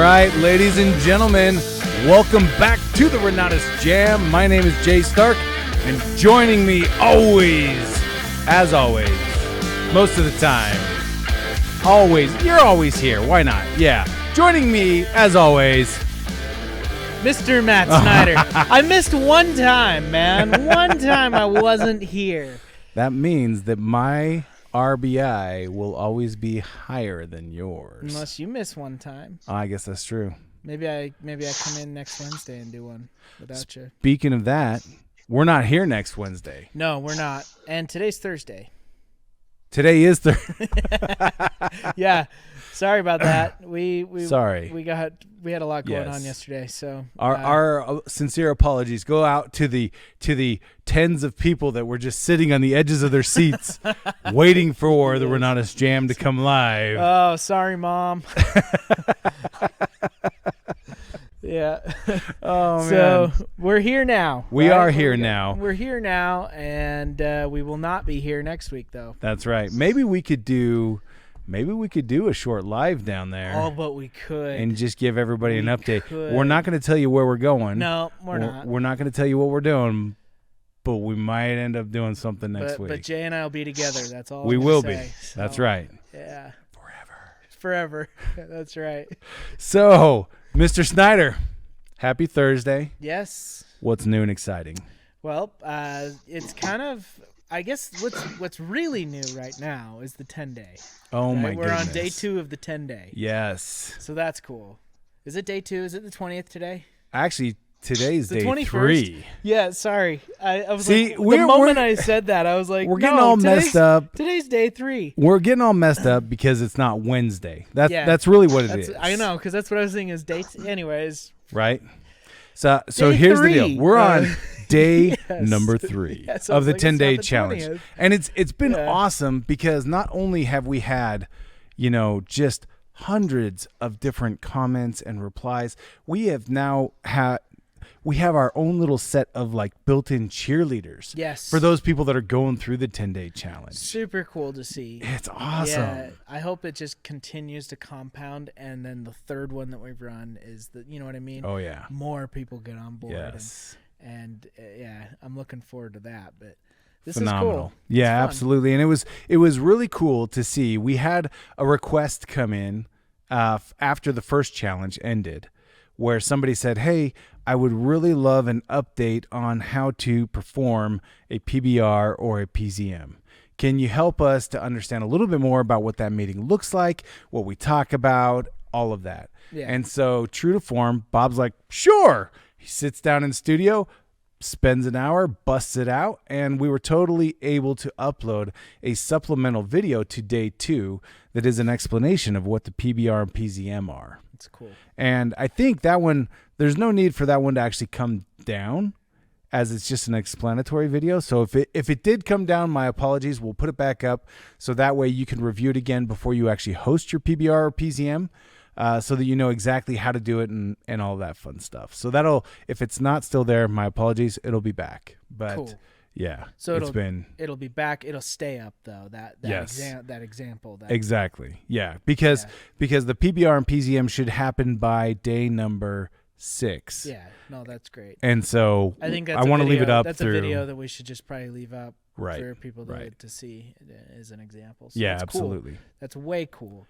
right, ladies and gentlemen, welcome back to the Renatus J.A.M. My name is Jay Stark, and joining me always, as always, most of the time, you're always here, why not? Yeah, joining me, as always, Mr. Matt Snyder. I missed one time, man. One time I wasn't here. That means that my RBI will always be higher than yours. Unless you miss one time. I guess that's true. Maybe I come in next Wednesday and do one without you. Speaking of that, we're not here next Wednesday. No, we're not. And today's Thursday. Today is Thursday. Yeah. Sorry about that. Sorry. We had a lot going on yesterday, so our sincere apologies go out to the tens of people that were just sitting on the edges of their seats waiting for the Renatus J.A.M. to come live. Oh, sorry, Mom. Yeah. Oh, man. So we're here now. We are here now. We're here now, and we will not be here next week, though. That's right. Maybe we could do a short live down there. Oh, but we could. And just give everybody an update. Could. We're not going to tell you where we're going. No, we're not. We're not going to tell you what we're doing, but we might end up doing something next week. But Jay and I will be together. That's all we I'm will say. be. So, that's right. Yeah. Forever. That's right. So, Mr. Snyder, happy Thursday. Yes. What's new and exciting? Well, it's kind of, I guess what's really new right now is the 10-day. Oh, right? my We're goodness. on day 2 of the 10-day. Yes. So that's cool. Is it day 2? Is it the 20th today? Actually, today's day 21st? 3. Yeah, sorry. I was See, like, the moment I said that, I was like, we're getting all messed up. Today's day 3. We're getting all messed up because it's not Wednesday. That's really what it is. I know, because that's what I was thinking is dates. Anyways. Right? So Day here's 3. the deal. We're on day number 3 of the 10-day the challenge. 20th. And it's been awesome because not only have we had, just hundreds of different comments and replies, we have now we have our own little set of like built-in cheerleaders. Yes. For those people that are going through the 10-day challenge. Super cool to see. It's awesome. Yeah, I hope it just continues to compound, and then the third one that we've run is you know what I mean? Oh, yeah. More people get on board. Yes. And yeah, I'm looking forward to that. But this Phenomenal. is cool. Yeah, absolutely. And it was really cool to see. We had a request come in after the first challenge ended where somebody said, hey, I would really love an update on how to perform a PBR or a PZM. Can you help us to understand a little bit more about what that meeting looks like, what we talk about, all of that? Yeah. And so true to form, Bob's like, sure. He sits down in the studio, spends an hour, busts it out, and we were totally able to upload a supplemental video to day 2 that is an explanation of what the PBR and PZM are. It's cool. And I think that one, there's no need for that one to actually come down as it's just an explanatory video. So if it did come down, my apologies. We'll put it back up so that way you can review it again before you actually host your PBR or PZM. So that you know exactly how to do it and all that fun stuff. So if it's not still there, my apologies, it'll be back. But cool. Yeah, so it'll be back. It'll stay up though. That example. Exactly. Yeah, because the PBR and PZM should happen by day number 6. Yeah, no, that's great. And so I think I want to leave it up. That's a video that we should just probably leave up for people to see as an example. So yeah, absolutely. Cool. That's way cool.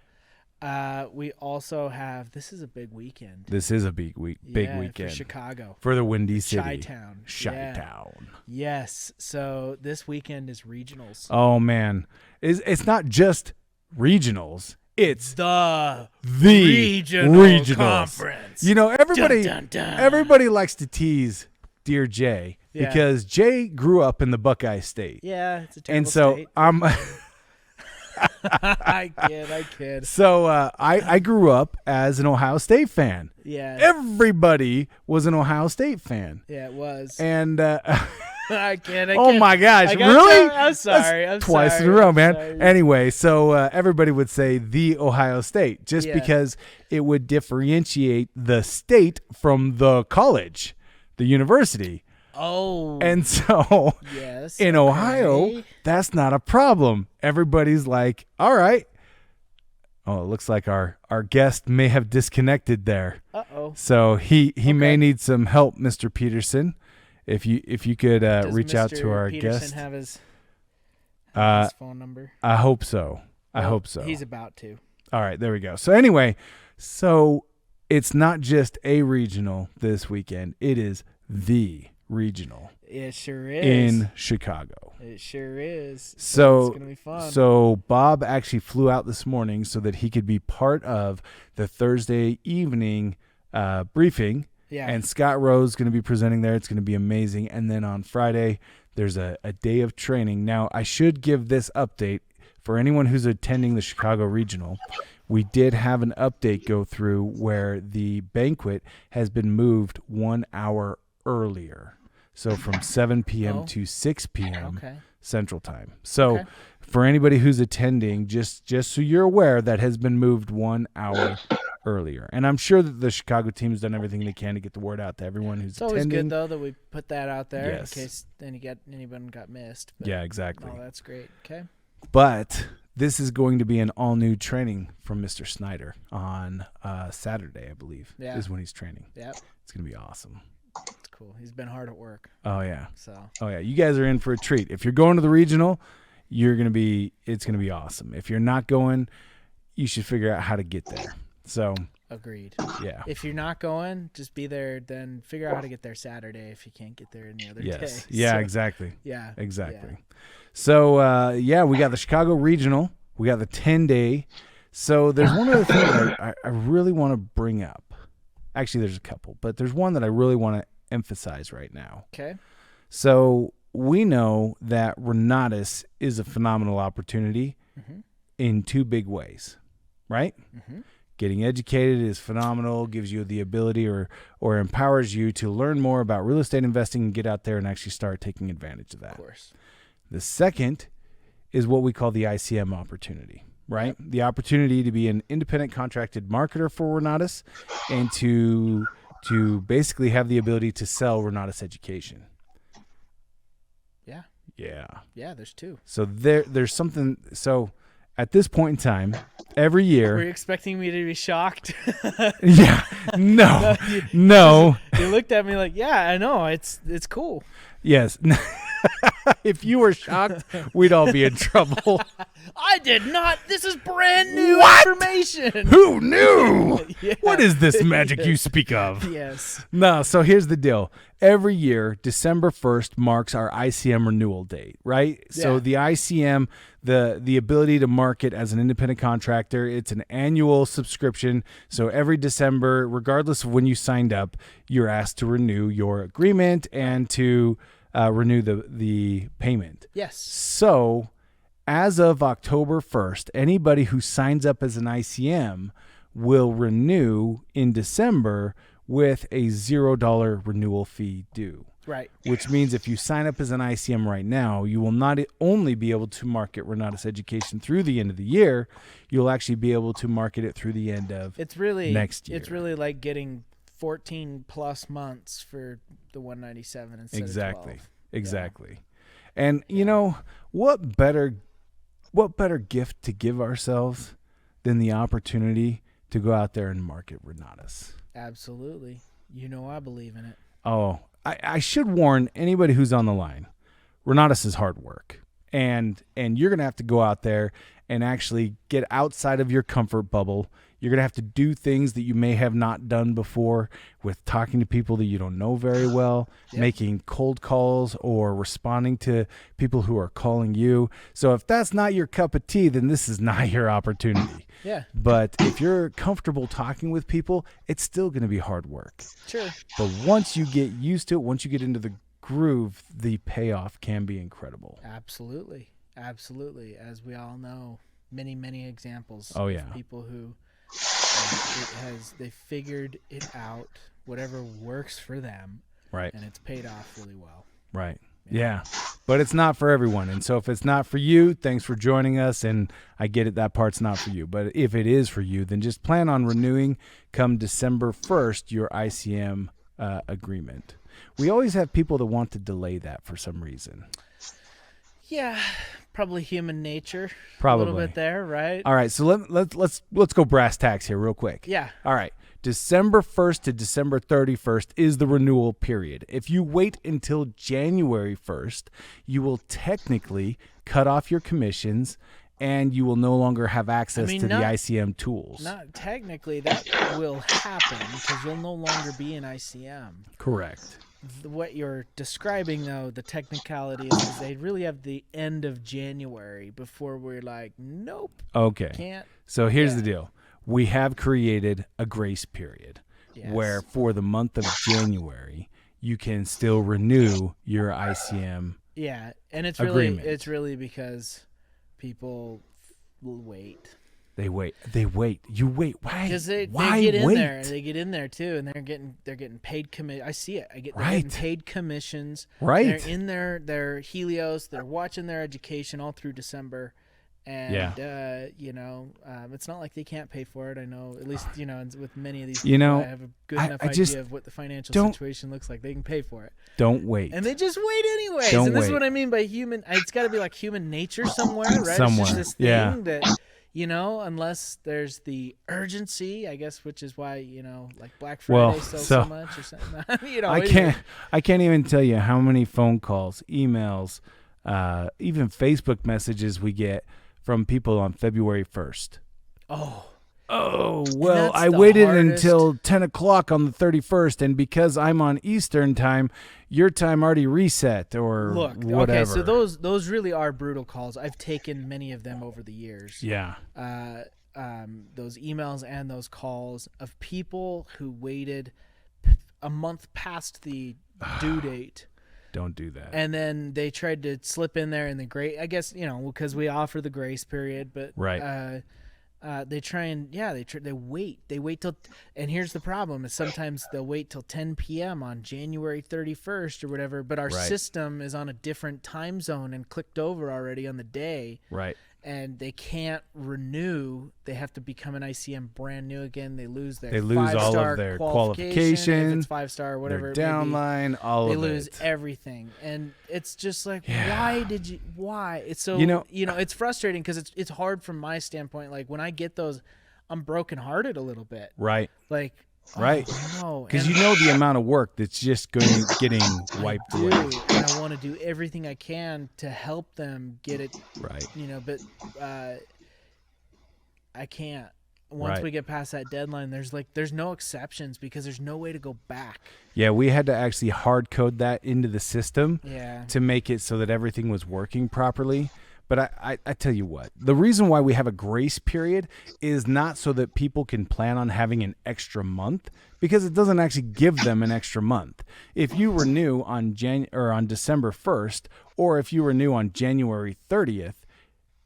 We also have, this is a big weekend. This is a big weekend. For Chicago. For the Windy City. Chi-Town. Chi-Town. Yeah. Yes. So this weekend is regionals. Oh, man. It's not just regionals. It's the regionals. Conference. Everybody likes to tease Dear Jay because Jay grew up in the Buckeye State. Yeah, it's a terrible state. I'm... I kid. So I grew up as an Ohio State fan. Yeah. Everybody was an Ohio State fan. Yeah, it was. And I kid. Oh my gosh, really? I'm sorry. I'm twice sorry. in a row, man. Sorry. Anyway, so everybody would say the Ohio State just because it would differentiate the state from the college, the university. Oh. And so in Ohio, that's not a problem. Everybody's like, all right, Oh, it looks like our guest may have disconnected there. Uh-oh. So he may Okay. need some help, Mr. Peterson. If you could Does reach out Mr. to our Peterson guest. have his phone number? I hope so. I Well, hope so. He's about to. All right, there we go. So anyway, it's not just a regional this weekend. It is the regional It sure is. in Chicago. It sure is. So it's gonna be fun. So Bob actually flew out this morning so that he could be part of the Thursday evening briefing. Yeah. And Scott Rowe's going to be presenting there. It's going to be amazing. And then on Friday, there's a day of training. Now, I should give this update for anyone who's attending the Chicago Regional. We did have an update go through where the banquet has been moved 1 hour earlier. So from 7 p.m. to 6 p.m. Central Time. So for anybody who's attending, just so you're aware, that has been moved 1 hour earlier. And I'm sure that the Chicago team's done everything they can to get the word out to everyone who's attending. It's always good, though, that we put that out there Yes. in case anyone got missed. But, Yeah, exactly. Oh, that's great. Okay. But this is going to be an all-new training from Mr. Snyder on Saturday, I believe, is when he's training. Yep. It's going to be awesome. It's cool. He's been hard at work. Oh, yeah. So. Oh, yeah. You guys are in for a treat. If you're going to the regional, it's going to be awesome. If you're not going, you should figure out how to get there. So. Agreed. Yeah. If you're not going, just be there. Then figure out how to get there Saturday if you can't get there any other day. Yeah, So, exactly. Yeah. Exactly. Yeah. So, we got the Chicago Regional. We got the 10-day. So there's one other thing that I really want to bring up. Actually, there's a couple, but there's one that I really want to emphasize right now. Okay. So we know that Renatus is a phenomenal opportunity in two big ways, right? Mm-hmm. Getting educated is phenomenal, gives you the ability or empowers you to learn more about real estate investing and get out there and actually start taking advantage of that. Of course. The second is what we call the ICM opportunity, right? Yep. The opportunity to be an independent contracted marketer for Renatus and to basically have the ability to sell Renatus education. Yeah. Yeah. Yeah, there's two. So there's something. So at this point in time, every year. Were you expecting me to be shocked? Yeah. No. You looked at me like, yeah, I know. It's cool. Yes. If you were shocked, we'd all be in trouble. I did not. This is brand new information. Who knew? Yeah. What is this magic you speak of? Yes. No, so here's the deal. Every year, December 1st marks our ICM renewal date, right? Yeah. So the ICM, the ability to market as an independent contractor, it's an annual subscription. So every December, regardless of when you signed up, you're asked to renew your agreement and to renew the payment. Yes. So as of October 1st, anybody who signs up as an ICM will renew in December with a $0 renewal fee due. Right. Which means if you sign up as an ICM right now, you will not only be able to market Renatus education through the end of the year, you'll actually be able to market it through the end of next year. It's really like getting 14 plus months for the 197 instead of 12. Exactly. Yeah. And you know, what better gift to give ourselves than the opportunity to go out there and market Renatus? Absolutely. You know I believe in it. Oh, I should warn anybody who's on the line. Renatus is hard work. And you're going to have to go out there and actually get outside of your comfort bubble. You're going to have to do things that you may have not done before with talking to people that you don't know very well, making cold calls or responding to people who are calling you. So if that's not your cup of tea, then this is not your opportunity. Yeah. But if you're comfortable talking with people, it's still going to be hard work. Sure. But once you get used to it, once you get into the groove, the payoff can be incredible. Absolutely. As we all know, many examples of people who they figured it out, whatever works for them, right? And it's paid off really well, right? Yeah, but it's not for everyone, and so if it's not for you, thanks for joining us. And I get it, that part's not for you, but if it is for you, then just plan on renewing come December 1st your ICM agreement. We always have people that want to delay that for some reason. Yeah, Probably human nature. Probably. A little bit there, right? All right, so let's go brass tacks here real quick. Yeah. All right. December 1st to December 31st is the renewal period. If you wait until January 1st, you will technically cut off your commissions and you will no longer have access to the ICM tools. Not technically, that will happen because you'll no longer be in ICM. Correct. What you're describing, though, the technicality is they really have the end of January before we're like, nope. Okay. Can't. So here's the deal. We have created a grace period where for the month of January, you can still renew your ICM Yeah, and it's agreement. really because people will wait. They wait. You wait. Why? Because they Why get in wait? there. They get in there too, and they're getting paid I see it. They're getting paid commissions. Right. They're in their Helios. They're watching their education all through December, and it's not like they can't pay for it. I know, at least with many of these people, I have a good enough idea of what the financial situation looks like. They can pay for it. Don't wait. And they just wait anyways. Don't and this wait. is what I mean by human. It's got to be like human nature somewhere, right? Somewhere. It's just this thing that. Unless there's the urgency, I guess, which is why, like Black Friday sells so much or something. I can't even tell you how many phone calls, emails, even Facebook messages we get from people on February 1st. Oh, well, I waited until 10 o'clock on the 31st, and because I'm on Eastern time, your time already reset or whatever. Okay, so those really are brutal calls. I've taken many of them over the years. Yeah. Those emails and those calls of people who waited a month past the due date. Don't do that. And then they tried to slip in there in the grace, I guess, because we offer the grace period, but right. They try and they wait till, and here's the problem is sometimes they'll wait till 10 p.m. on January 31st or whatever, but our system is on a different time zone and clicked over already on the day. Right. And they can't renew. They have to become an ICM brand new again. They lose their all of their qualification. If it's 5-star or whatever. Their downline, they lose everything. And it's just like, why? It's so, it's frustrating because it's hard from my standpoint. Like when I get those, I'm brokenhearted a little bit. Right. Like, right. No. Because the amount of work that's just getting wiped away. And I want to do everything I can to help them get it. Right. But I can't. Once we get past that deadline, there's no exceptions because there's no way to go back. Yeah, we had to actually hard code that into the system to make it so that everything was working properly. But I tell you what, the reason why we have a grace period is not so that people can plan on having an extra month, because it doesn't actually give them an extra month. If you renew on December 1st, or if you renew on January 30th,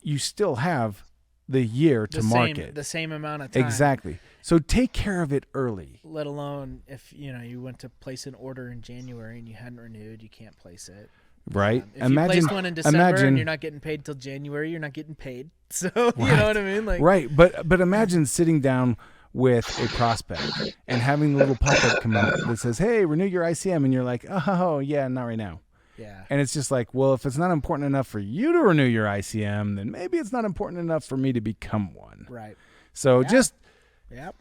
you still have the year to market. The same amount of time. Exactly. So take care of it early. Let alone if you went to place an order in January and you hadn't renewed, you can't place it. Right. If you placed one in December and you're not getting paid till January, you're not getting paid. So you know what I mean? Like, right. But imagine sitting down with a prospect and having the little pop-up come up that says, "Hey, renew your ICM," and you're like, "Oh, yeah, not right now." Yeah. And it's just like, well, if it's not important enough for you to renew your ICM, then maybe it's not important enough for me to become one. Right. So just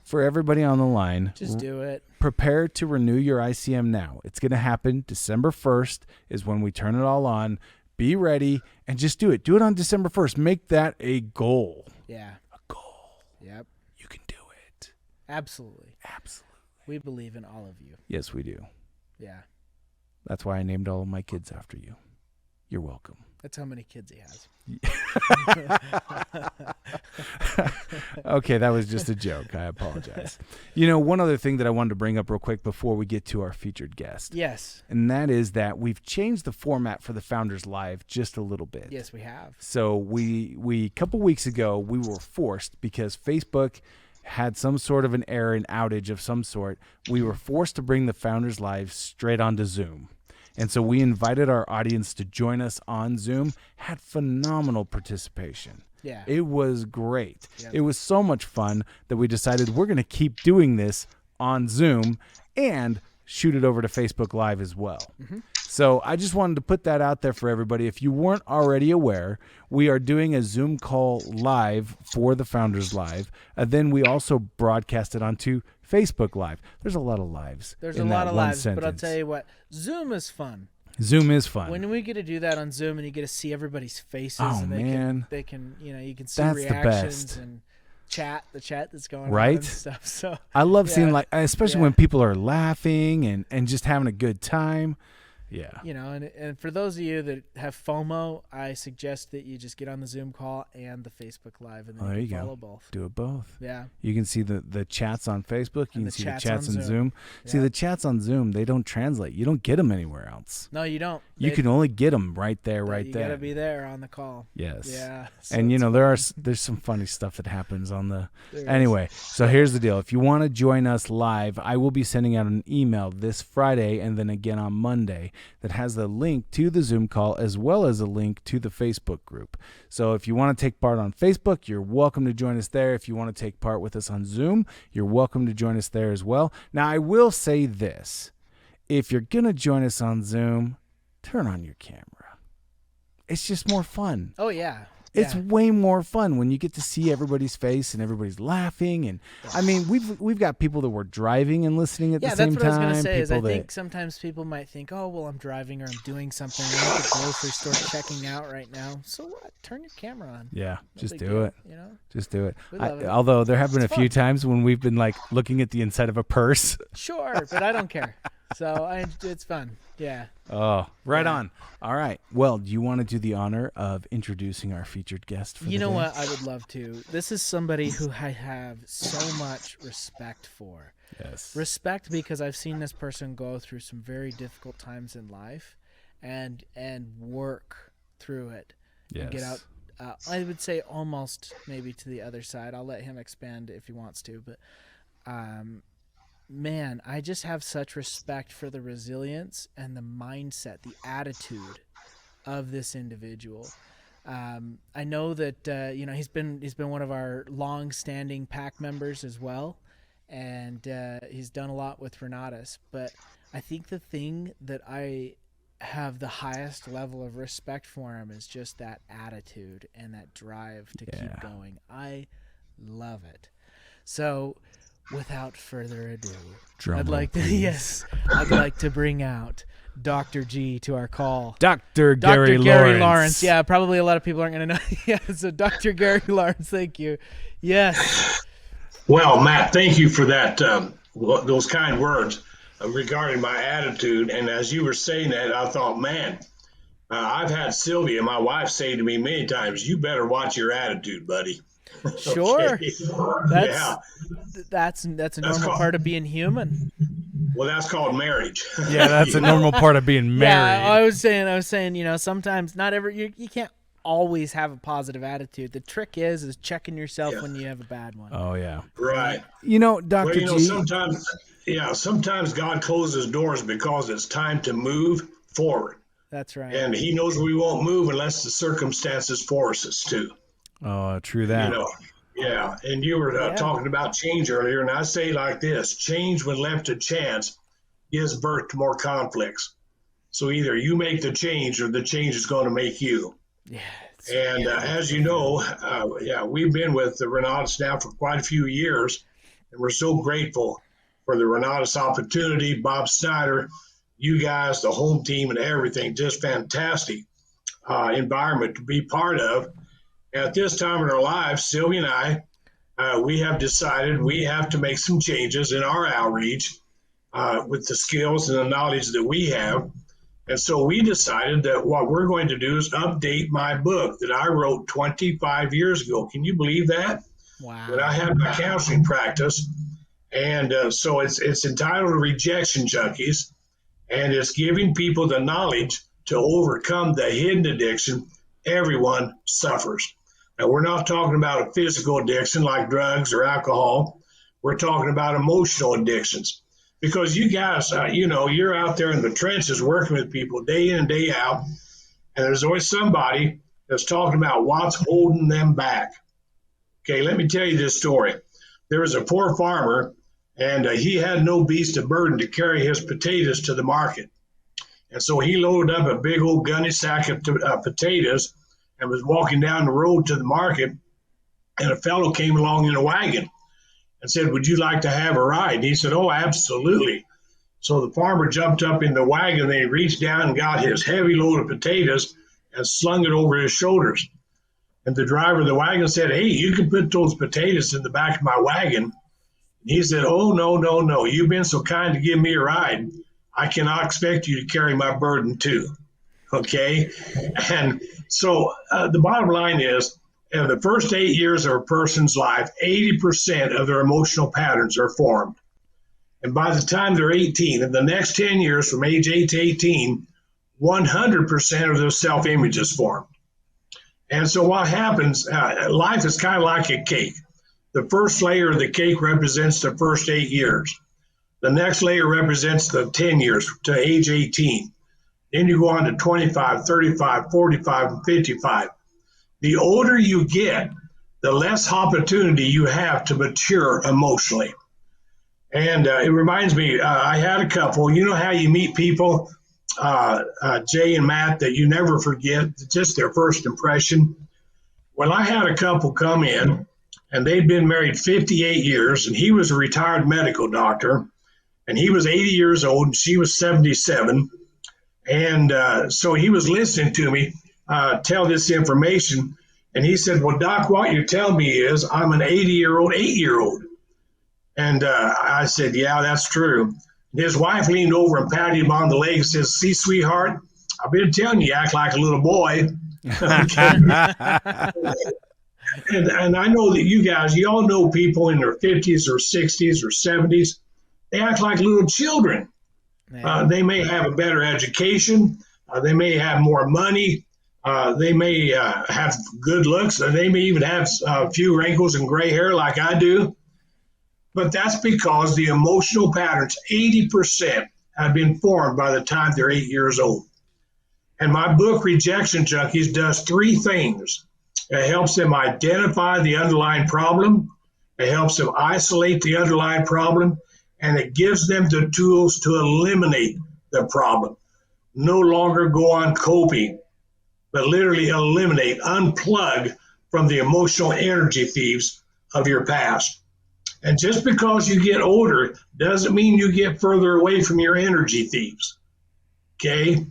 for everybody on the line, just do it. Prepare to renew your ICM now. It's going to happen. December 1st is when we turn it all on. Be ready and just do it. Do it on December 1st. Make that a goal. Yeah. A goal. Yep. You can do it. Absolutely. Absolutely. We believe in all of you. Yes, we do. Yeah. That's why I named all of my kids after you. You're welcome. That's how many kids he has. Okay, that was just a joke. I apologize. One other thing that I wanted to bring up real quick before we get to our featured guest. Yes. And that is that we've changed the format for the Founders Live just a little bit. Yes, we have. So we a couple weeks ago, we were forced because Facebook had some sort of an error, an outage of some sort. We were forced to bring the Founders Live straight onto Zoom. And so we invited our audience to join us on Zoom, had phenomenal participation. Yeah. It was great. Yep. It was so much fun that we decided we're going to keep doing this on Zoom and shoot it over to Facebook Live as well. Mm-hmm. So I just wanted to put that out there for everybody. If you weren't already aware, we are doing a Zoom call live for the Founders Live. And then we also broadcast it onto Facebook Live. There's a lot of lives. There's a lot of lives, but I'll tell you what, Zoom is fun. Zoom is fun. When we get to do that on Zoom and you get to see everybody's faces, and they can, you can see that's reactions and the chat that's going on and stuff. So I love seeing, like, especially when people are laughing and just having a good time. Yeah. And for those of you that have FOMO, I suggest that you just get on the Zoom call and the Facebook Live, and then you can follow both. Do it both. Yeah. You can see the chats on Facebook. You can see the chats on Zoom. Yeah. See, the chats on Zoom, they don't translate. You don't get them anywhere else. No, you don't. You can only get them right there, right there. You got to be there on the call. Yes. Yeah. So and, there's some funny stuff that happens on the... Anyway, so here's the deal. If you want to join us live, I will be sending out an email this Friday and then again on Monday that has the link to the Zoom call as well as a link to the Facebook group. So if you want to take part on Facebook, you're welcome to join us there. If you want to take part with us on Zoom, you're welcome to join us there as well. Now, I will say this. If you're going to join us on Zoom, turn on your camera. It's just more fun. Oh, yeah. It's way more fun when you get to see everybody's face and everybody's laughing. And I mean, we've got people that were driving and listening at the same time. Yeah, that's what I was going to say. Is I think sometimes people might think, oh, well, I'm driving or I'm doing something. I'm at the grocery store checking out right now. So what? Turn your camera on. Yeah, just do it. Just do it. It. Although there have been a few times when we've been like looking at the inside of a purse. Sure, but I don't care. So it's fun. Yeah. Oh, right on. All right. Well, do you want to do the honor of introducing our featured guest for the day? What? I would love to. This is somebody who I have so much respect for. Yes. Respect because I've seen this person go through some very difficult times in life and work through it. Yes. And get out. I would say almost maybe to the other side. I'll let him expand if he wants to. But man, I just have such respect for the resilience and the mindset, the attitude of this individual. I know that he's been one of our long-standing pack members as well, and he's done a lot with Renatus. But I think the thing that I have the highest level of respect for him is just that attitude and that drive to keep going. I love it. So, without further ado, I'd like to bring out Dr. G to our call. Dr. Gary Lawrence. Yeah, probably a lot of people aren't going to know. Yeah, so Dr. Gary Lawrence, thank you. Yes. Well, Matt, thank you for that. Those kind words regarding my attitude. And as you were saying that, I thought, man, I've had Sylvia, my wife, say to me many times, "You better watch your attitude, buddy." Sure. Okay. That's a normal part of being human. Well, that's called marriage. Yeah, that's a normal part of being married. Yeah, I was saying, sometimes you can't always have a positive attitude. The trick is checking yourself when you have a bad one. Oh yeah. Right. Dr. G. Sometimes God closes doors because it's time to move forward. That's right. And he knows we won't move unless the circumstances force us to. Oh, true that. Yeah. And you were talking about change earlier, and I say like this: change, when left to chance, gives birth to more conflicts. So either you make the change or the change is going to make you. Yeah. And as you know, we've been with the Renatus now for quite a few years, and we're so grateful for the Renatus opportunity. Bob Snyder, you guys, the home team, and everything, just fantastic environment to be part of. At this time in our lives, Sylvia and I, we have decided we have to make some changes in our outreach with the skills and the knowledge that we have. And so we decided that what we're going to do is update my book that I wrote 25 years ago. Can you believe that? Wow. That I had my counseling practice. And so it's entitled Rejection Junkies, and it's giving people the knowledge to overcome the hidden addiction everyone suffers. Now, we're not talking about a physical addiction like drugs or alcohol. We're talking about emotional addictions. Because you guys, you're out there in the trenches working with people day in and day out, and there's always somebody that's talking about what's holding them back. Okay, let me tell you this story. There was a poor farmer, and he had no beast of burden to carry his potatoes to the market. And so he loaded up a big old gunny sack of potatoes and was walking down the road to the market. And a fellow came along in a wagon and said, "Would you like to have a ride?" And he said, "Oh, absolutely." So the farmer jumped up in the wagon and he reached down and got his heavy load of potatoes and slung it over his shoulders. And the driver of the wagon said, "Hey, you can put those potatoes in the back of my wagon." And he said, "Oh, no, no, no. You've been so kind to give me a ride. I cannot expect you to carry my burden too." Okay? And so the bottom line is, in the first 8 years of a person's life, 80% of their emotional patterns are formed. And by the time they're 18, in the next 10 years, from age 8 to 18, 100% of their self-image is formed. And so what happens, life is kind of like a cake. The first layer of the cake represents the first 8 years. The next layer represents the 10 years to age 18. Then you go on to 25, 35, 45, and 55. The older you get, the less opportunity you have to mature emotionally. And it reminds me, I had a couple, you know how you meet people, Jay and Matt, that you never forget, just their first impression. Well, I had a couple come in, and they'd been married 58 years, and he was a retired medical doctor, and he was 80 years old, and she was 77. And so he was listening to me tell this information, and he said, "Well, Doc, what you're telling me is I'm an 80-year-old, 8-year-old. And I said, "Yeah, that's true." And his wife leaned over and patted him on the leg and says, "See, sweetheart, I've been telling you act like a little boy." and I know that you all know people in their 50s or 60s or 70s. They act like little children. They may have a better education. They may have more money. They may have good looks. They may even have a few wrinkles and gray hair like I do. But that's because the emotional patterns, 80%, have been formed by the time they're 8 years old. And my book, Rejection Junkies, does 3 things. It helps them identify the underlying problem. It helps them isolate the underlying problem. And it gives them the tools to eliminate the problem. No longer go on coping, but literally eliminate, unplug from the emotional energy thieves of your past. And just because you get older doesn't mean you get further away from your energy thieves. Okay?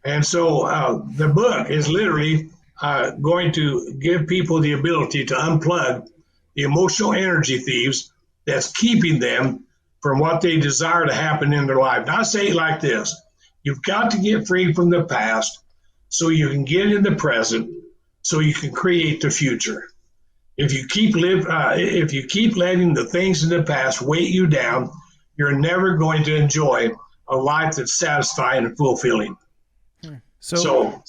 And so the book is literally going to give people the ability to unplug the emotional energy thieves that's keeping them from what they desire to happen in their life. Now, I say it like this: you've got to get free from the past so you can get in the present, so you can create the future. If you keep letting the things in the past weight you down, you're never going to enjoy a life that's satisfying and fulfilling. So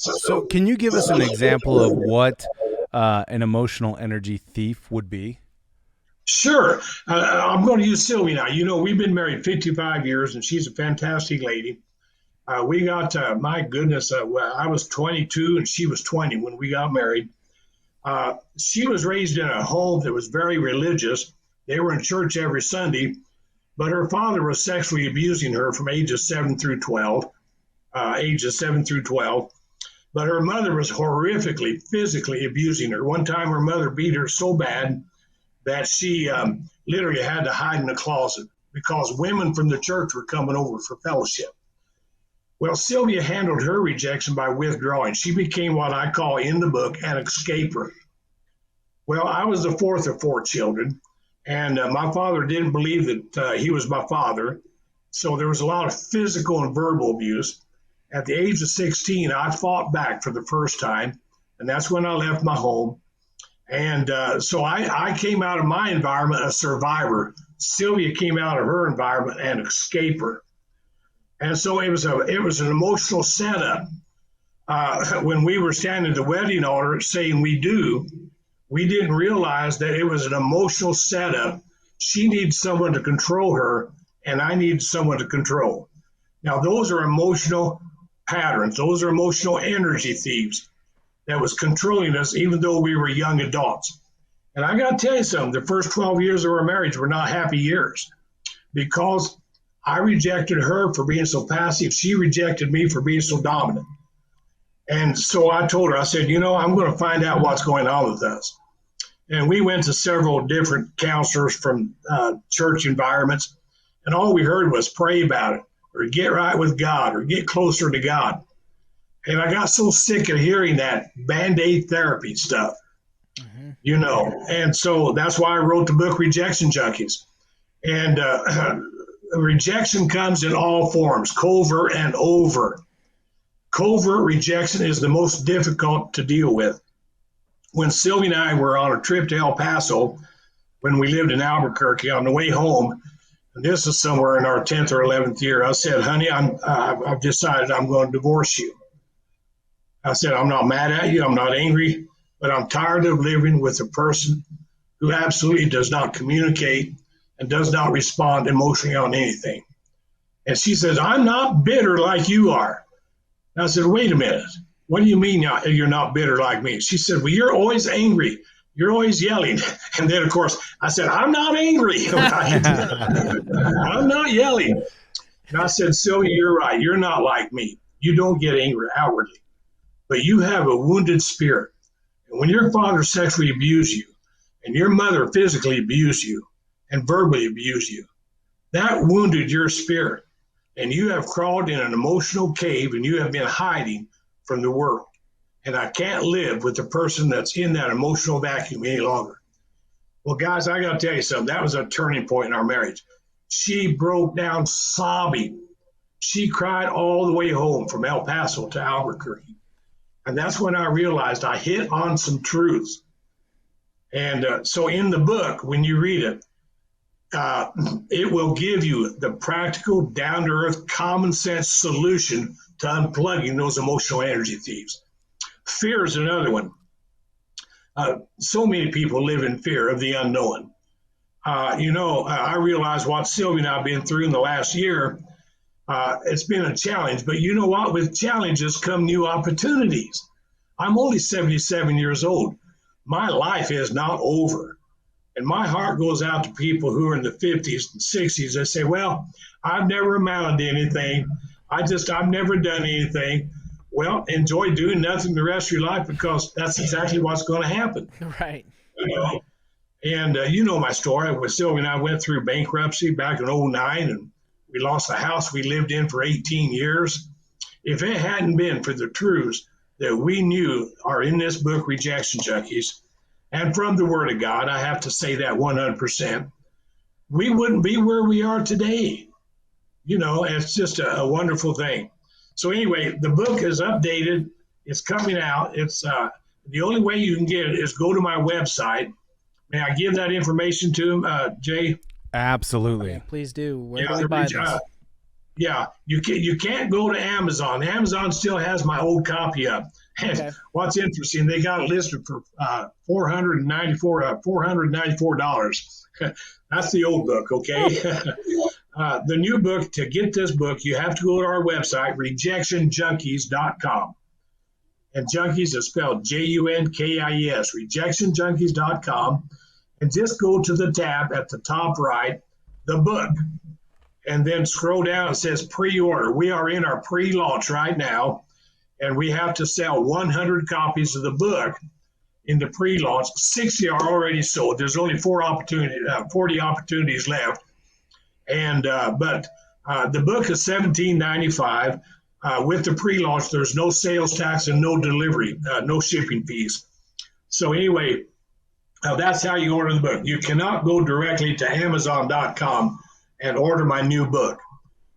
can you give us an example of what an emotional energy thief would be? Sure. I'm going to use Sylvia now. You know, we've been married 55 years, and she's a fantastic lady. We got, my goodness, I was 22 and she was 20 when we got married. She was raised in a home that was very religious. They were in church every Sunday, but her father was sexually abusing her from ages 7 through 12. But her mother was horrifically physically abusing her. One time her mother beat her so bad that she literally had to hide in a closet because women from the church were coming over for fellowship. Well, Sylvia handled her rejection by withdrawing. She became what I call in the book an escaper. Well, I was the fourth of 4 children, and my father didn't believe that he was my father. So there was a lot of physical and verbal abuse. At the age of 16, I fought back for the first time, and that's when I left my home. And so I came out of my environment a survivor. Sylvia came out of her environment an escaper. And so it was an emotional setup. When we were standing at the wedding altar saying we didn't realize that it was an emotional setup. She needed someone to control her, and I needed someone to control. Now, those are emotional patterns. Those are emotional energy thieves that was controlling us even though we were young adults. And I got to tell you something, the first 12 years of our marriage were not happy years because I rejected her for being so passive. She rejected me for being so dominant. And so I told her, I said, I'm going to find out what's going on with us. And we went to several different counselors from church environments. And all we heard was pray about it, or get right with God, or get closer to God. And I got so sick of hearing that Band-Aid therapy stuff, And so that's why I wrote the book, Rejection Junkies. And rejection comes in all forms, covert and overt. Covert rejection is the most difficult to deal with. When Sylvia and I were on a trip to El Paso, when we lived in Albuquerque, on the way home, and this is somewhere in our 10th or 11th year, I said, honey, I've decided I'm going to divorce you. I said, I'm not mad at you, I'm not angry, but I'm tired of living with a person who absolutely does not communicate and does not respond emotionally on anything. And she says, I'm not bitter like you are. And I said, wait a minute. What do you mean you're not bitter like me? She said, well, you're always angry. You're always yelling. And then, of course, I said, I'm not angry. I'm not yelling. And I said, Sylvia, you're right. You're not like me. You don't get angry outwardly, but you have a wounded spirit. And when your father sexually abused you and your mother physically abused you and verbally abused you, that wounded your spirit. And you have crawled in an emotional cave and you have been hiding from the world. And I can't live with the person that's in that emotional vacuum any longer. Well, guys, I got to tell you something. That was a turning point in our marriage. She broke down sobbing. She cried all the way home from El Paso to Albuquerque. And that's when I realized I hit on some truths. And so in the book, when you read it, it will give you the practical, down-to-earth, common sense solution to unplugging those emotional energy thieves. Fear is another one. So many people live in fear of the unknown. I realize what Sylvia and I have been through in the last year. It's been a challenge, but you know what? With challenges come new opportunities. I'm only 77 years old. My life is not over. And my heart goes out to people who are in the 50s and 60s. They say, well, I've never amounted to anything. I've never done anything. Well, enjoy doing nothing the rest of your life, because that's exactly what's going to happen. Right. And you know my story. With Sylvia and I went through bankruptcy back in 2009, and we lost the house we lived in for 18 years. If it hadn't been for the truths that we knew are in this book, Rejection Junkies, and from the Word of God, I have to say that 100%, we wouldn't be where we are today. It's just a wonderful thing. So anyway, the book is updated. It's coming out. It's the only way you can get it is go to my website. May I give that information to him, Jay? Absolutely. Okay, please do. Where do we buy this? Yeah, you can't go to Amazon. Amazon still has my old copy up. And okay. What's interesting, they got it listed for $494. That's the old book, okay? The new book, to get this book, you have to go to our website, rejectionjunkies.com. And junkies is spelled Junkis, rejectionjunkies.com. And just go to the tab at the top right, the book. And then scroll down, it says pre-order. We are in our pre-launch right now, and we have to sell 100 copies of the book in the pre-launch. 60 are already sold. There's only 40 opportunities left. And but the book is $17.95. With the pre-launch, there's no sales tax and no delivery, no shipping fees. So anyway, that's how you order the book. You cannot go directly to Amazon.com and order my new book.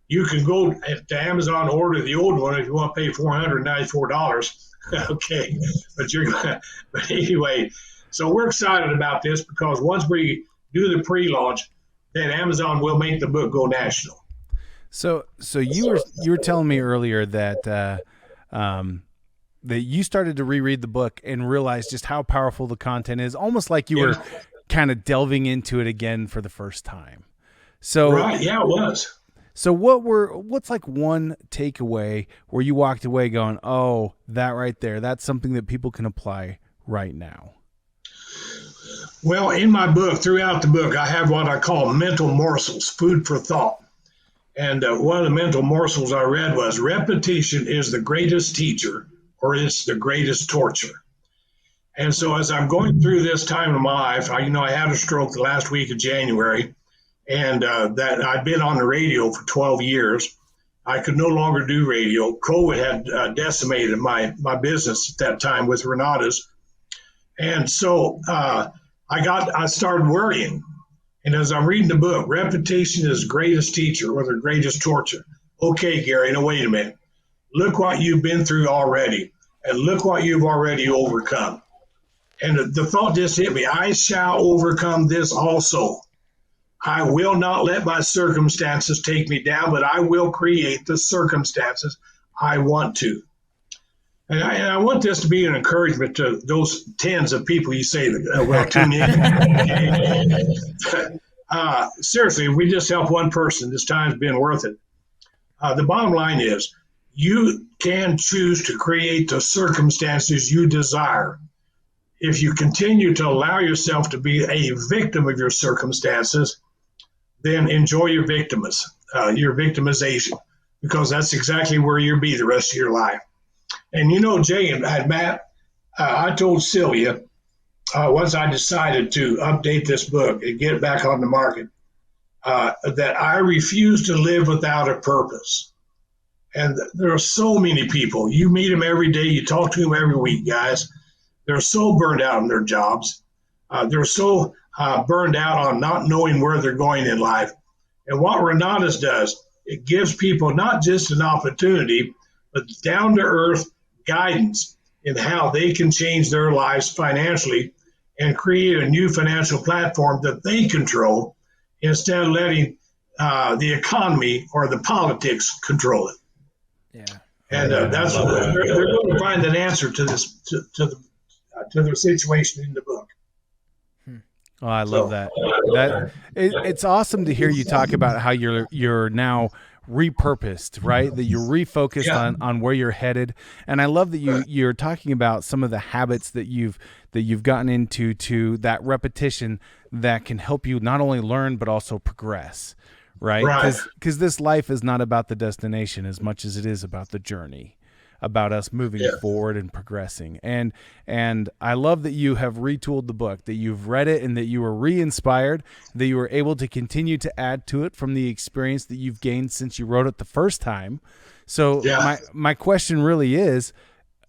You can go to Amazon, order the old one if you want to pay $494. Okay, but anyway, so we're excited about this, because once we do the pre-launch, then Amazon will make the book go national. So you were telling me earlier that that you started to reread the book and realized just how powerful the content is, almost like you were kind of delving into it again for the first time. So right, yeah, it was. So what's like one takeaway where you walked away going, oh, that right there, that's something that people can apply right now? Well, in my book, throughout the book, I have what I call mental morsels, food for thought. And one of the mental morsels I read was repetition is the greatest teacher, or it's the greatest torture. And so as I'm going through this time of my life, I had a stroke the last week of January, and that I'd been on the radio for 12 years. I could no longer do radio. COVID had decimated my business at that time with Renatus. And so I started worrying. And as I'm reading the book, repetition is the greatest teacher or the greatest torture. Okay, Gary, now wait a minute. Look what you've been through already, and look what you've already overcome. And the thought just hit me, I shall overcome this also. I will not let my circumstances take me down, but I will create the circumstances I want to. And I want this to be an encouragement to those tens of people you say that will tune in. Seriously, if we just help one person, this time's been worth it. The bottom line is you can choose to create the circumstances you desire. If you continue to allow yourself to be a victim of your circumstances, then enjoy your victimization, because that's exactly where you'll be the rest of your life. And Jay and Matt, I told Sylvia, once I decided to update this book and get it back on the market, that I refuse to live without a purpose. And there are so many people. You meet them every day. You talk to them every week, guys. They're so burned out in their jobs. They're so burned out on not knowing where they're going in life. And what Renatus does, it gives people not just an opportunity, but down-to-earth guidance in how they can change their lives financially and create a new financial platform that they control instead of letting the economy or the politics control it. Yeah. And that's they're going to find an answer to this to their situation in the book. Oh, I love that. It's awesome to hear you talk about how you're now repurposed, right? That you're refocused on where you're headed. And I love that you're talking about some of the habits that you've gotten into, to that repetition that can help you not only learn but also progress, right? Because this life is not about the destination as much as it is about the journey, about us moving forward and progressing. And I love that you have retooled the book, that you've read it and that you were re-inspired, that you were able to continue to add to it from the experience that you've gained since you wrote it the first time. So my question really is,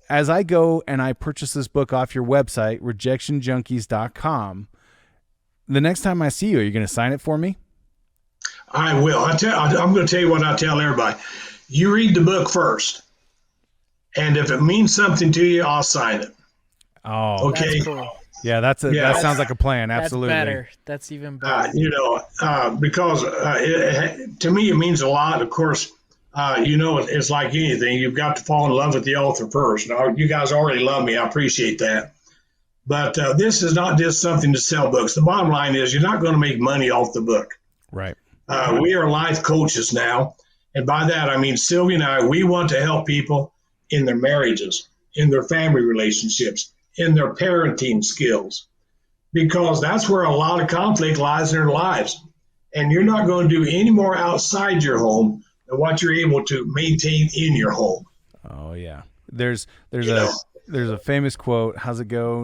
as I go and I purchase this book off your website, rejectionjunkies.com, the next time I see you, are you going to sign it for me? I will. I'm going to tell you what I tell everybody. You read the book first. And if it means something to you, I'll sign it. Oh, okay. That's cool. Yeah, that sounds like a plan. Absolutely. That's better. That's even better. Because to me, it means a lot. Of course, it's like anything. You've got to fall in love with the author first. You guys already love me. I appreciate that. But this is not just something to sell books. The bottom line is you're not going to make money off the book. Right. We are life coaches now. And by that, I mean, Sylvia and I, we want to help people in their marriages, in their family relationships, in their parenting skills, because that's where a lot of conflict lies in their lives. And you're not going to do any more outside your home than what you're able to maintain in your home. Oh yeah. There's a famous quote. How's it go?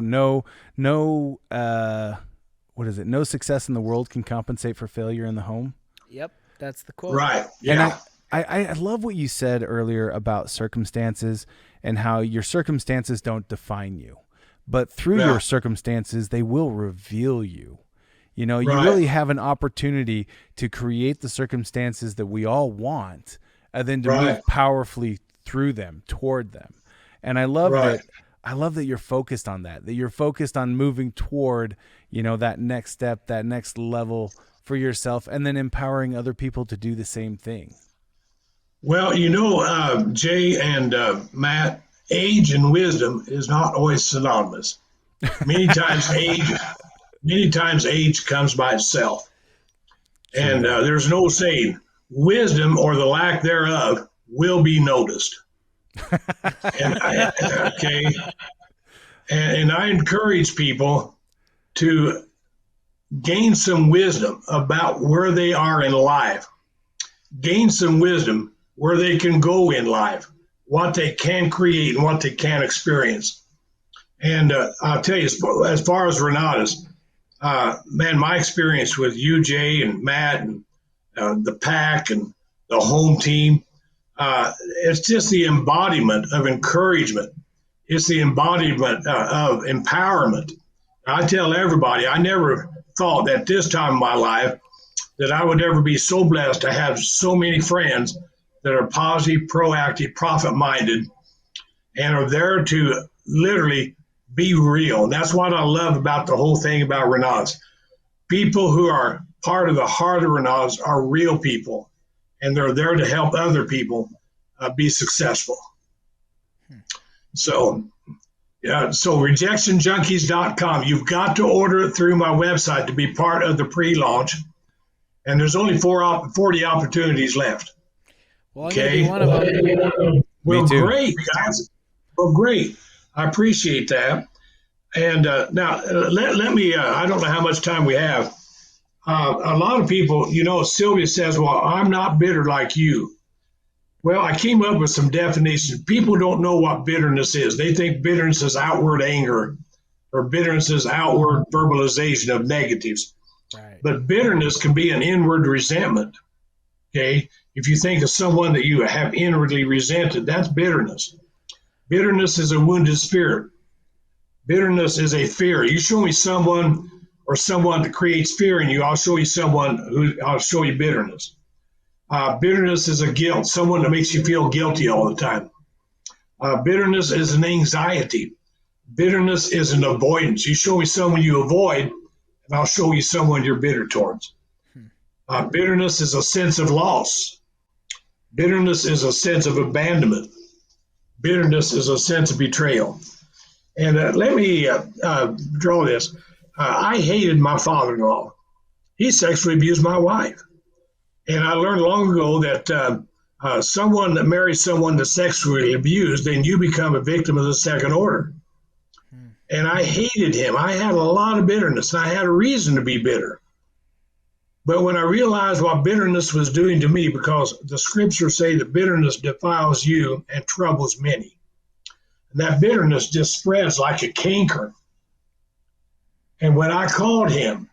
What is it? No success in the world can compensate for failure in the home. Yep. That's the quote. Right. Yeah. And I love what you said earlier about circumstances and how your circumstances don't define you, but through your circumstances, they will reveal you. You really have an opportunity to create the circumstances that we all want, and then to move powerfully through them, toward them. And I love that. I love that you're focused on that you're focused on moving toward, that next step, that next level for yourself, and then empowering other people to do the same thing. Well, Jay and Matt, age and wisdom is not always synonymous. Many times age comes by itself. And there's no saying, wisdom or the lack thereof will be noticed. And I encourage people to gain some wisdom about where they are in life. gain some wisdom where they can go in life, what they can create and what they can experience. And I'll tell you, as far as Renatus, man, my experience with you, Jay, and Matt, and the pack and the home team, it's just the embodiment of encouragement. It's the embodiment of empowerment. I tell everybody, I never thought at this time of my life that I would ever be so blessed to have so many friends that are positive, proactive, profit-minded, and are there to literally be real. And that's what I love about the whole thing about Renatus. People who are part of the heart of Renatus are real people, and they're there to help other people be successful. So rejectionjunkies.com. You've got to order it through my website to be part of the pre-launch. And there's only 40 opportunities left. Well, I'm going to be one of them. Well, great, guys. Well, great. I appreciate that. And now let me, I don't know how much time we have. A lot of people, Sylvia says, well, I'm not bitter like you. Well, I came up with some definitions. People don't know what bitterness is. They think bitterness is outward anger, or bitterness is outward verbalization of negatives. Right. But bitterness can be an inward resentment. Okay. If you think of someone that you have inwardly resented, that's bitterness. Bitterness is a wounded spirit. Bitterness is a fear. You show me someone that creates fear in you, I'll show you bitterness. Bitterness is a guilt, someone that makes you feel guilty all the time. Bitterness is an anxiety. Bitterness is an avoidance. You show me someone you avoid, and I'll show you someone you're bitter towards. Bitterness is a sense of loss. Bitterness is a sense of abandonment. Bitterness is a sense of betrayal. And let me draw this. I hated my father-in-law. He sexually abused my wife. And I learned long ago that someone that marries someone that's sexually abused, then you become a victim of the second order. And I hated him. I had a lot of bitterness, and I had a reason to be bitter. But when I realized what bitterness was doing to me, because the scriptures say that bitterness defiles you and troubles many. And that bitterness just spreads like a canker. And when I called him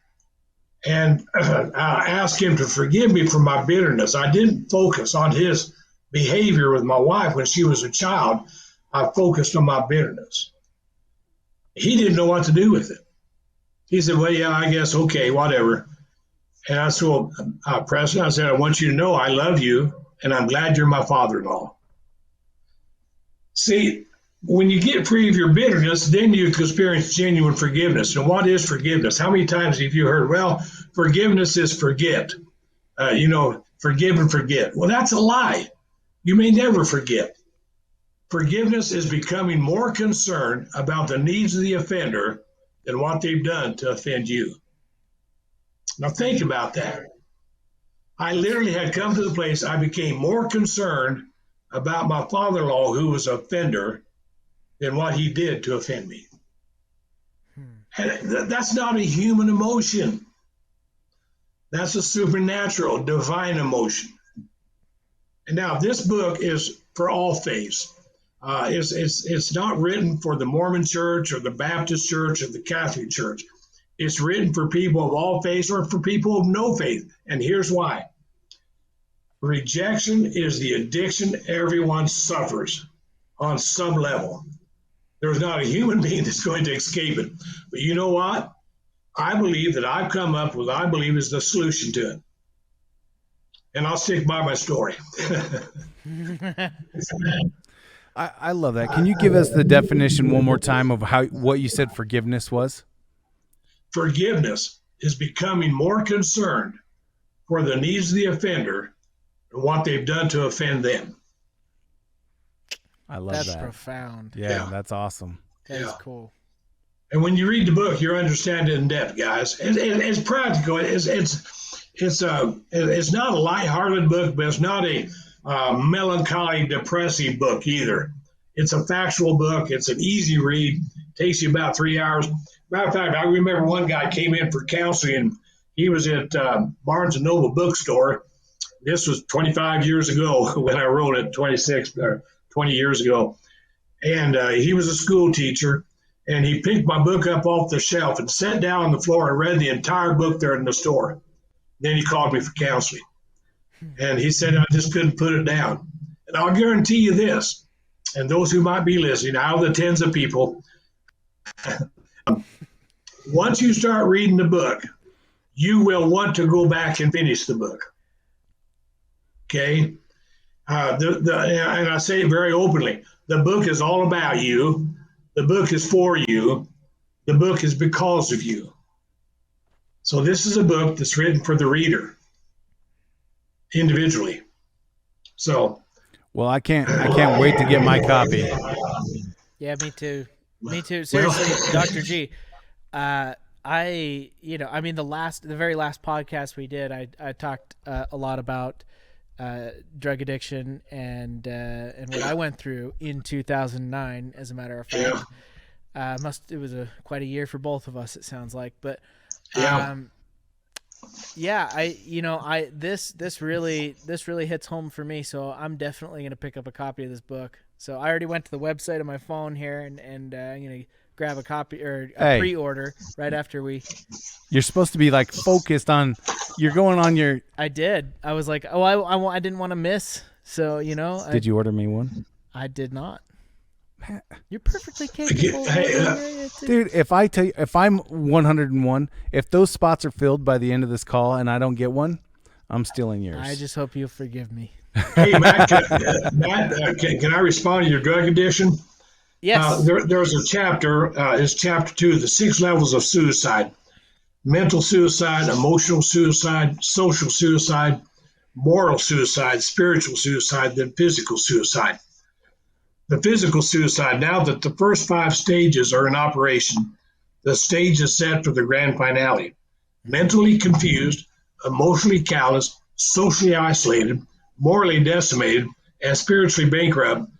and I asked him to forgive me for my bitterness, I didn't focus on his behavior with my wife when she was a child. I focused on my bitterness. He didn't know what to do with it. He said, well, yeah, I guess, okay, whatever. And I said, well, Preston, I said, I want you to know I love you, and I'm glad you're my father-in-law. See, when you get free of your bitterness, then you can experience genuine forgiveness. And what is forgiveness? How many times have you heard, well, forgiveness is forget. Forgive and forget. Well, that's a lie. You may never forget. Forgiveness is becoming more concerned about the needs of the offender than what they've done to offend you. Now think about that. I literally had come to the place I became more concerned about my father-in-law, who was an offender, than what he did to offend me. And that's not a human emotion. That's a supernatural, divine emotion. And now this book is for all faiths. It's not written for the Mormon church or the Baptist church or the Catholic church. It's written for people of all faiths or for people of no faith. And here's why. Rejection is the addiction everyone suffers on some level. There's not a human being that's going to escape it. But you know what? I believe that I've come up with what I believe is the solution to it. And I'll stick by my story. I love that. Can you give us the definition one more time of what you said forgiveness was? Forgiveness is becoming more concerned for the needs of the offender and what they've done to offend them. I love that. That's profound. Yeah, that's awesome. That is cool. And when you read the book, you understand it in depth, guys. It's practical. It's not a lighthearted book, but it's not a melancholy, depressive book either. It's a factual book. It's an easy read. It takes you about 3 hours. Matter of fact, I remember one guy came in for counseling, and he was at Barnes & Noble bookstore This was 25 years ago when I wrote it, 26 or 20 years ago. And he was a school teacher, and he picked my book up off the shelf and sat down on the floor and read the entire book there in the store. Then he called me for counseling. And he said I just couldn't put it down. And I'll guarantee you this, and those who might be listening, out of the tens of people, once you start reading the book, you will want to go back and finish the book. Okay? And I say it very openly. The book is all about you. The book is for you. The book is because of you. So this is a book that's written for the reader individually. So, well, I can't wait to get my copy. Yeah, me too. Me too. Seriously, Dr. G. The very last podcast we did, I talked a lot about drug addiction and what I went through in 2009. As a matter of fact, it was quite a year for both of us. It sounds like, but this really hits home for me. So I'm definitely gonna pick up a copy of this book. So I already went to the website on my phone here, and I'm gonna grab a copy or a pre-order right after we. You're supposed to be like focused on. You're going on your. I did. I was like, I didn't want to miss. So Did you order me one? I did not. You're perfectly capable. Dude, if I'm 101, if those spots are filled by the end of this call and I don't get one, I'm stealing yours. I just hope you'll forgive me. Hey, Matt, can I respond to your drug addiction? Yes. There's a chapter, it's chapter 2, the 6 levels of suicide. Mental suicide, emotional suicide, social suicide, moral suicide, spiritual suicide, then physical suicide. The physical suicide, now that the first 5 stages are in operation, the stage is set for the grand finale. Mentally confused, emotionally calloused, socially isolated, morally decimated, and spiritually bankrupt,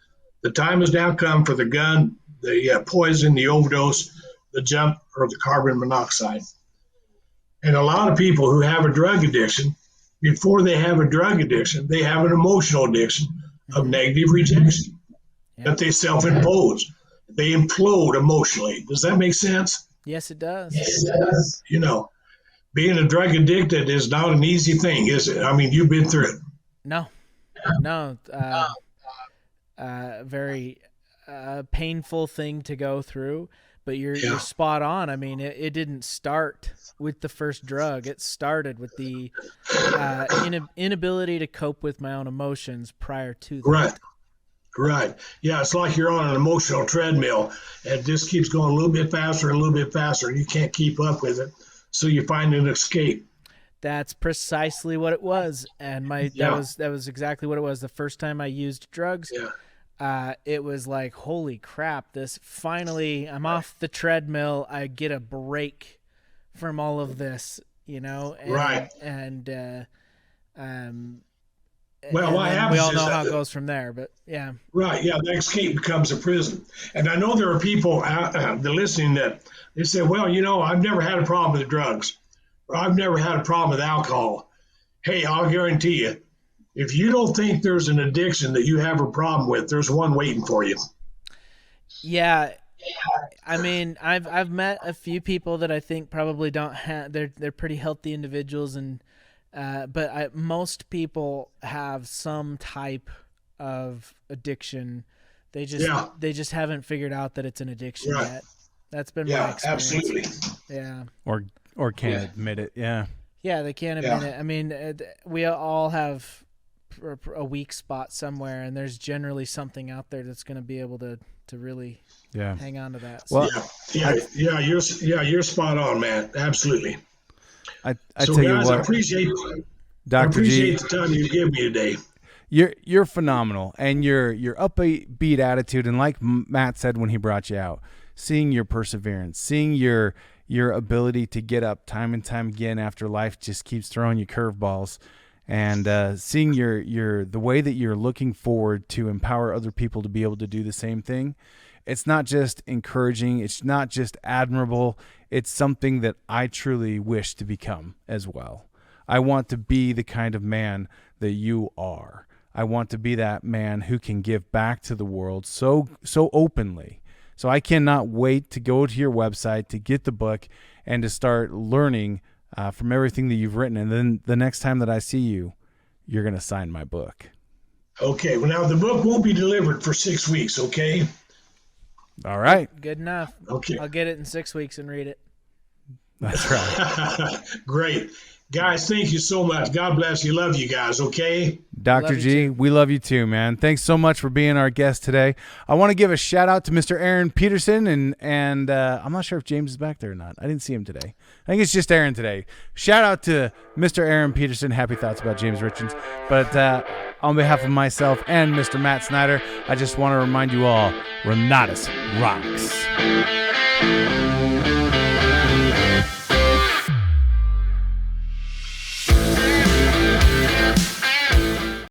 the time has now come for the gun, the poison, the overdose, the jump, or the carbon monoxide. And a lot of people who have a drug addiction, before they have a drug addiction, they have an emotional addiction of negative rejection that they self-impose. They implode emotionally. Does that make sense? Yes, it does. Yes, it does. Being a drug addicted is not an easy thing, is it? I mean, you've been through it. No. Very painful thing to go through, but you're spot on. I mean, it didn't start with the first drug. It started with the inability to cope with my own emotions prior to that. Right. Yeah, it's like you're on an emotional treadmill and it just keeps going a little bit faster and a little bit faster, and you can't keep up with it. So you find an escape. That's precisely what it was. And that was exactly what it was. The first time I used drugs, it was like, holy crap, this finally, I'm off the treadmill. I get a break from all of this, Right. Well, what happens we all is know how it goes from there, but yeah. Right, yeah, the escape becomes a prison. And I know there are people out listening that they say, well, I've never had a problem with drugs, or I've never had a problem with alcohol. Hey, I'll guarantee you, if you don't think there's an addiction that you have a problem with, there's one waiting for you. Yeah. I mean, I've met a few people that I think probably don't have, they're pretty healthy individuals, and but most people have some type of addiction. They just haven't figured out that it's an addiction yet. That's been my experience. Absolutely. Yeah. Or can't admit it. Yeah. Yeah, they can't admit it. I mean, we all have a weak spot somewhere, and there's generally something out there that's going to be able to really hang on to that. Well, you're spot on, man. Absolutely. I tell you what, I appreciate Dr. G, the time you give me today. You're phenomenal, and your upbeat attitude, and like Matt said when he brought you out, seeing your perseverance, seeing your ability to get up time and time again after life just keeps throwing you curveballs, and seeing the way that you're looking forward to empower other people to be able to do the same thing. It's not just encouraging. It's not just admirable. It's something that I truly wish to become as well. I want to be the kind of man that you are. I want to be that man who can give back to the world so openly. So I cannot wait to go to your website, to get the book, and to start learning from everything that you've written. And then the next time that I see you, you're going to sign my book. Okay. Well, now the book won't be delivered for 6 weeks, okay? All right. Good enough. Okay. I'll get it in 6 weeks and read it. That's right. Great. Guys, thank you so much. God bless you. Love you guys, okay? Dr. G, we love you too, man. Thanks so much for being our guest today. I want to give a shout out to Mr. Aaron Peterson, and I'm not sure if James is back there or not. I didn't see him today. I think it's just Aaron today. Shout out to Mr. Aaron Peterson. Happy thoughts about James Richards. But on behalf of myself and Mr. Matt Snyder, I just want to remind you all, Renatus rocks.